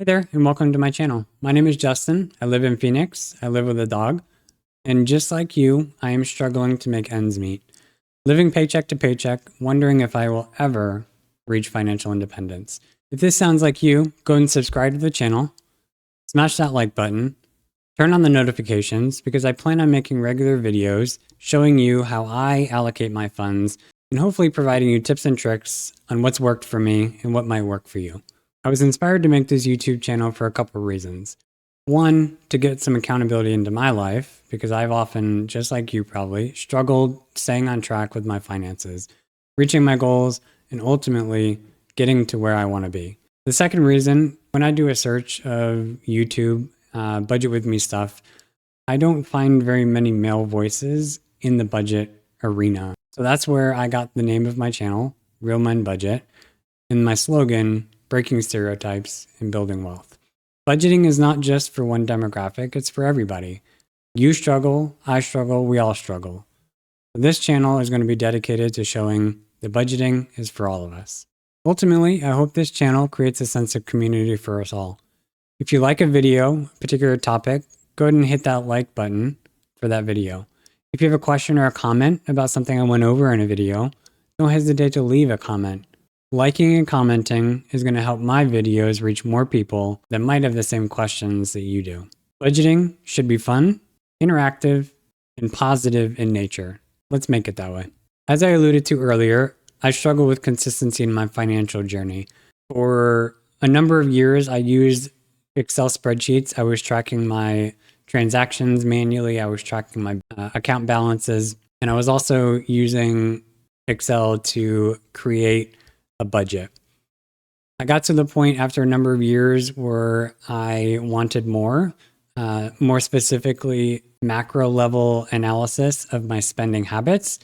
Hey there, and welcome to my channel. My name is Justin. I live in Phoenix. I live with a dog. And just like you, I am struggling to make ends meet. Living paycheck to paycheck, wondering if I will ever reach financial independence. If this sounds like you, go and subscribe to the channel, smash that like button, turn on the notifications because I plan on making regular videos showing you how I allocate my funds and hopefully providing you tips and tricks on what's worked for me and what might work for you. I was inspired to make this YouTube channel for a couple of reasons. One, to get some accountability into my life, because I've often, just like you probably, struggled staying on track with my finances, reaching my goals, and ultimately getting to where I want to be. The second reason, when I do a search of YouTube, budget with me stuff, I don't find very many male voices in the budget arena. So that's where I got the name of my channel, Real Men Budget, and my slogan, breaking stereotypes and building wealth. Budgeting is not just for one demographic, it's for everybody. You struggle, I struggle, we all struggle. This channel is going to be dedicated to showing that budgeting is for all of us. Ultimately, I hope this channel creates a sense of community for us all. If you like a video, a particular topic, go ahead and hit that like button for that video. If you have a question or a comment about something I went over in a video, don't hesitate to leave a comment. Liking and commenting is going to help my videos reach more people that might have the same questions that you do. Budgeting should be fun, interactive, and positive in nature. Let's make it that way. As I alluded to earlier, I struggle with consistency in my financial journey. For a number of years, I used Excel spreadsheets. I was tracking my transactions manually. I was tracking my account balances. And I was also using Excel to create a budget. I got to the point after a number of years where I wanted more specifically macro level analysis of my spending habits,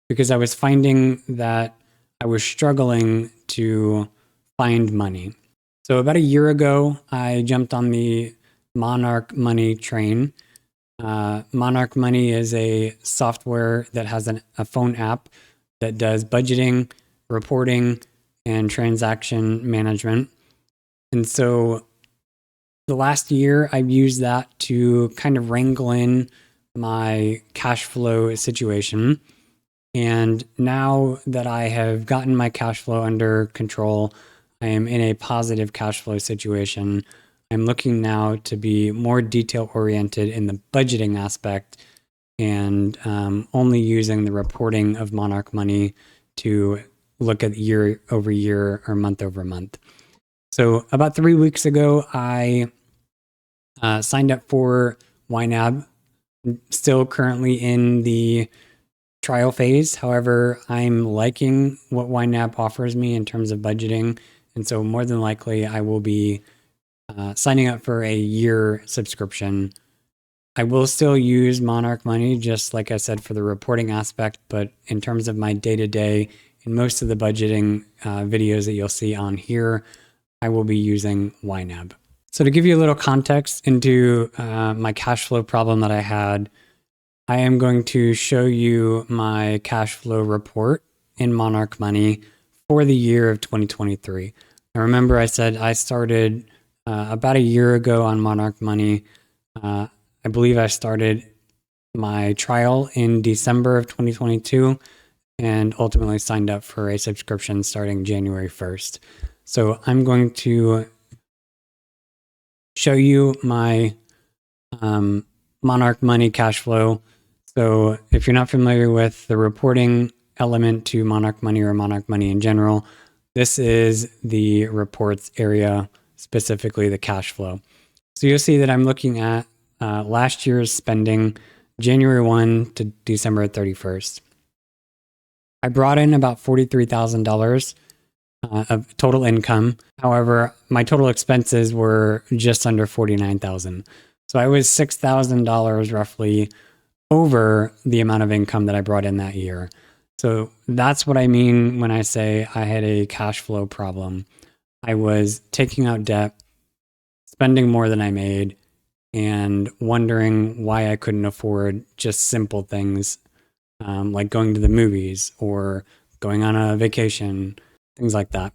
because I was finding that I was struggling to find money. So about a year ago, I jumped on the Monarch Money train. Monarch Money is a software that has a phone app that does budgeting, reporting, and transaction management. And so the last year I've used that to kind of wrangle in my cash flow situation. And now that I have gotten my cash flow under control, I am in a positive cash flow situation. I'm looking now to be more detail oriented in the budgeting aspect and only using the reporting of Monarch Money to look at year over year or month over month. So about 3 weeks ago, I signed up for YNAB. Still currently in the trial phase. However, I'm liking what YNAB offers me in terms of budgeting. And so more than likely, I will be signing up for a year subscription. I will still use Monarch Money, just like I said, for the reporting aspect. But in terms of my day-to-day, in most of the budgeting videos that you'll see on here, I will be using YNAB. So to give you a little context into my cash flow problem that I had, I am going to show you my cash flow report in Monarch Money for the year of 2023. Now remember, I said I started about a year ago on Monarch Money. I believe I started my trial in December of 2022 and ultimately signed up for a subscription starting January 1st. So I'm going to show you my Monarch Money cash flow. So if you're not familiar with the reporting element to Monarch Money or Monarch Money in general, this is the reports area, specifically the cash flow. So you'll see that I'm looking at last year's spending, January 1 to December 31st. I brought in about $43,000 of total income. However, my total expenses were just under $49,000. So I was $6,000 roughly over the amount of income that I brought in that year. So that's what I mean when I say I had a cash flow problem. I was taking out debt, spending more than I made, and wondering why I couldn't afford just simple things like going to the movies or going on a vacation, things like that.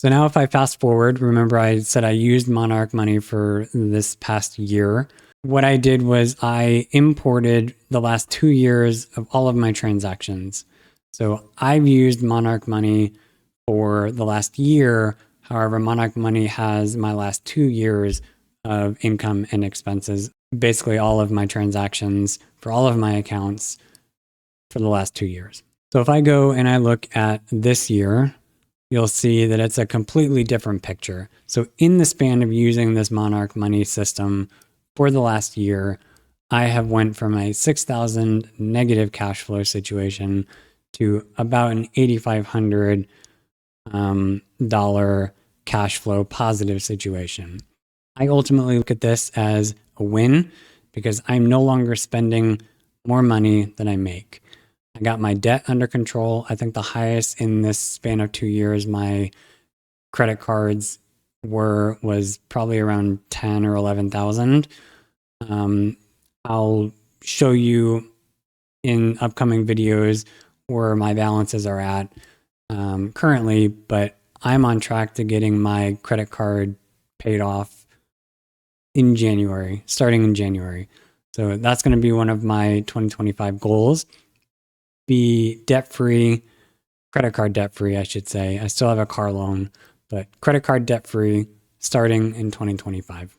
So now if I fast forward, remember I said I used Monarch money for this past year. What I did was I imported the last 2 years of all of my transactions. So I've used Monarch money for the last year. However, Monarch money has my last 2 years of income and expenses, basically all of my transactions for all of my accounts for the last 2 years. So if I go and I look at this year, you'll see that it's a completely different picture. So in the span of using this Monarch money system for the last year, I have went from a $6,000 negative cash flow situation to about an $8,500 dollar cash flow positive situation. I ultimately look at this as a win because I'm no longer spending more money than I make. I got my debt under control. I think the highest in this span of 2 years, my credit cards was probably around 10 or 11,000. I'll show you in upcoming videos where my balances are at currently, but I'm on track to getting my credit card paid off in January, starting in January. So that's going to be one of my 2025 goals. Be debt-free, credit card debt-free, I should say. I still have a car loan, but credit card debt-free starting in 2025.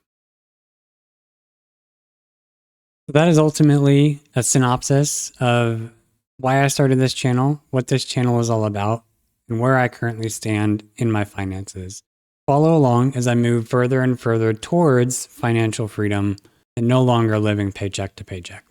So that is ultimately a synopsis of why I started this channel, what this channel is all about, and where I currently stand in my finances. Follow along as I move further and further towards financial freedom and no longer living paycheck to paycheck.